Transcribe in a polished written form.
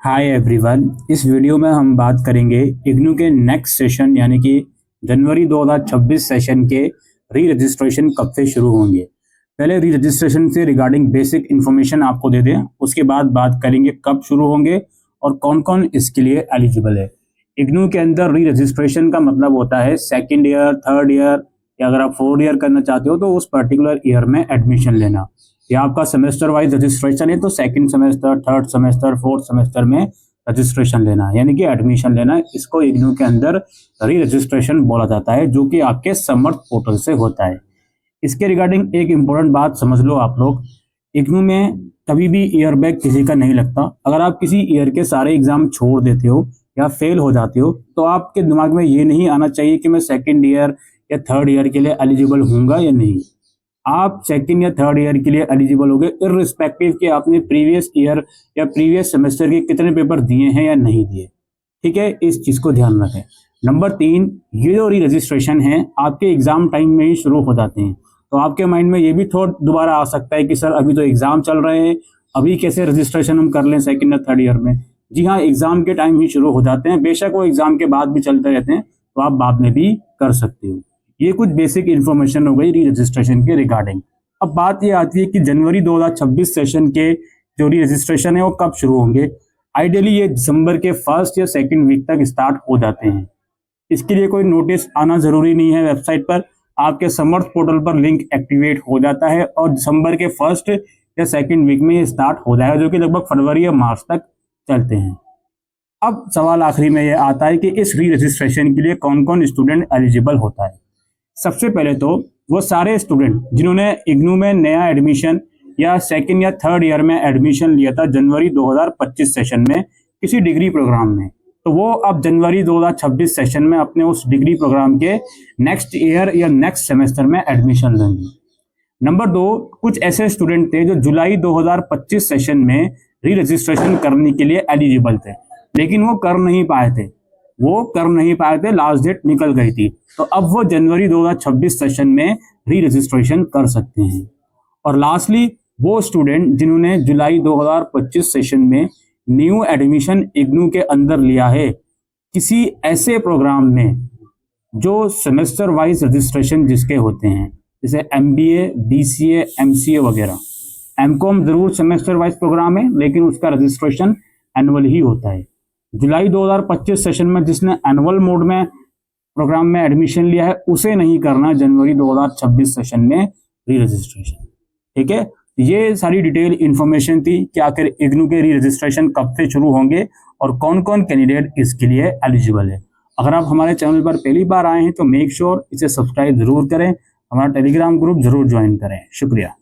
Hi everyone. इस video में हम बात करेंगे इग्नू के नेक्स्ट सेशन यानी कि जनवरी 2026 सेशन के री रजिस्ट्रेशन कब से शुरू होंगे। पहले री रजिस्ट्रेशन से रिगार्डिंग बेसिक इन्फॉर्मेशन आपको दे दें, उसके बाद बात करेंगे कब शुरू होंगे और कौन कौन इसके लिए एलिजिबल है। इग्नू के अंदर री रजिस्ट्रेशन का मतलब होता है सेकेंड ईयर, थर्ड ईयर या अगर आप फोर्थ ईयर करना चाहते हो तो उस पर्टिकुलर ईयर में एडमिशन लेना। या आपका सेमेस्टर वाइज रजिस्ट्रेशन है तो second semester, third semester, fourth semester में रजिस्ट्रेशन लेना यानी कि एडमिशन लेना। इसको इग्नू के अंदर री रजिस्ट्रेशन बोला जाता है जो कि आपके समर्थ पोर्टल से होता है। इसके रिगार्डिंग एक इम्पोर्टेंट बात समझ लो आप लोग, इग्नू में कभी भी ईयर बैक किसी का नहीं लगता। अगर आप किसी ईयर के सारे एग्जाम छोड़ देते हो या फेल हो जाते हो तो आपके दिमाग में ये नहीं आना चाहिए कि मैं सेकेंड ईयर या थर्ड ईयर के लिए एलिजिबल हूँगा या नहीं। आप सेकंड या थर्ड ईयर के लिए एलिजिबल होगे इररिस्पेक्टिव कि आपने प्रीवियस ईयर या प्रीवियस सेमेस्टर के कितने पेपर दिए हैं या नहीं दिए। ठीक है, इस चीज को ध्यान रखें। नंबर 3, ये जो री रजिस्ट्रेशन है आपके एग्जाम टाइम में ही शुरू हो जाते हैं। तो आपके माइंड में ये भी थॉट दोबारा आ सकता है कि सर अभी तो एग्जाम चल रहे हैं, अभी कैसे रजिस्ट्रेशन हम कर लें सेकेंड या थर्ड ईयर में। जी हाँ, एग्जाम के टाइम ही शुरू हो जाते हैं, बेशक वो एग्जाम के बाद भी चलते रहते हैं, तो आप बाद में भी कर सकते हो। ये कुछ बेसिक इन्फॉर्मेशन हो गई री रजिस्ट्रेशन के रिगार्डिंग। अब बात ये आती है कि जनवरी 2026 सेशन के जो री रजिस्ट्रेशन है वो कब शुरू होंगे। आइडियली ये दिसंबर के फर्स्ट या सेकंड वीक तक स्टार्ट हो जाते हैं। इसके लिए कोई नोटिस आना जरूरी नहीं है, वेबसाइट पर आपके समर्थ पोर्टल पर लिंक एक्टिवेट हो जाता है और दिसंबर के फर्स्ट या सेकंड वीक में ये स्टार्ट हो जाएगा, जो कि लगभग फरवरी या मार्च तक चलते हैं। अब सवाल आखिरी में यह आता है कि इस री रजिस्ट्रेशन के लिए कौन कौन स्टूडेंट एलिजिबल होता है। सबसे पहले तो वो सारे स्टूडेंट जिन्होंने इग्नू में नया एडमिशन या सेकंड या थर्ड ईयर में एडमिशन लिया था जनवरी 2025 सेशन में किसी डिग्री प्रोग्राम में, तो वो अब जनवरी 2026 सेशन में अपने उस डिग्री प्रोग्राम के नेक्स्ट ईयर या नेक्स्ट सेमेस्टर में एडमिशन लेंगे। नंबर 2, कुछ ऐसे स्टूडेंट थे जो जुलाई 2025 सेशन में री रजिस्ट्रेशन करने के लिए एलिजिबल थे, लेकिन वो कर नहीं पाए थे, लास्ट डेट निकल गई थी। तो अब वो जनवरी 2026 सेशन में री रजिस्ट्रेशन कर सकते हैं। और लास्टली वो स्टूडेंट जिन्होंने जुलाई 2025 सेशन में न्यू एडमिशन इग्नू के अंदर लिया है किसी ऐसे प्रोग्राम में जो सेमेस्टर वाइज रजिस्ट्रेशन जिसके होते हैं, जैसे MBA, BCA, MCA वगैरह। MCOM जरूर सेमेस्टर वाइज प्रोग्राम है लेकिन उसका रजिस्ट्रेशन एनुअल ही होता है। जुलाई 2025 सेशन में जिसने एनुअल मोड में प्रोग्राम में एडमिशन लिया है उसे नहीं करना जनवरी 2026 सेशन में री रजिस्ट्रेशन। ठीक है, ये सारी डिटेल इंफॉर्मेशन थी कि आखिर इग्नू के री रजिस्ट्रेशन कब से शुरू होंगे और कौन कौन कैंडिडेट इसके लिए एलिजिबल है। अगर आप हमारे चैनल पर पहली बार आए हैं तो मेक श्योर इसे सब्सक्राइब जरूर करें, हमारा टेलीग्राम ग्रुप जरूर ज्वाइन करें। शुक्रिया।